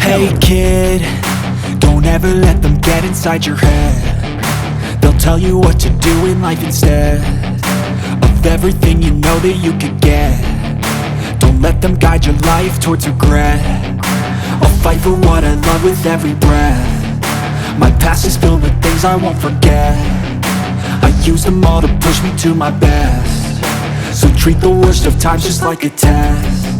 Hey kid, don't ever let them get inside your head. They'll tell you what to do in life instead of everything you know that you could get. Don't let them guide your life towards regret. I'll fight for what I love with every breath. My past is filled with things I won't forget. I use them all to push me to my best. So treat the worst of times just like a test.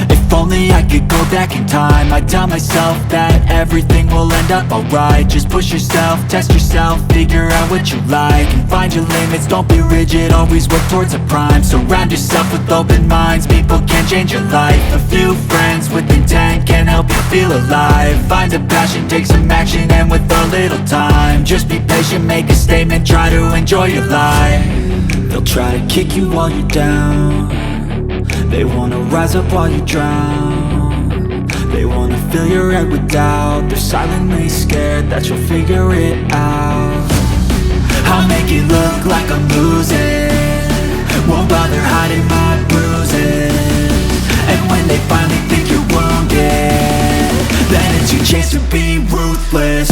If only I could go back in time, I'd tell myself that everything will end up alright. Just push yourself, test yourself, figure out what you like, and find your limits, don't be rigid, always work towards a prime. Surround yourself with open minds, people can change your life. A few friends with intent can help you feel alive. Find a passion, take some action, and with a little time, just be patient, make a statement, try to enjoy your life. They'll try to kick you while you're down. They wanna rise up while you drown. They wanna fill your head with doubt. They're silently scared that you'll figure it out. I'll make it look like I'm losing, won't bother hiding my bruises. And when they finally think you're wounded, then it's your chance to be ruthless.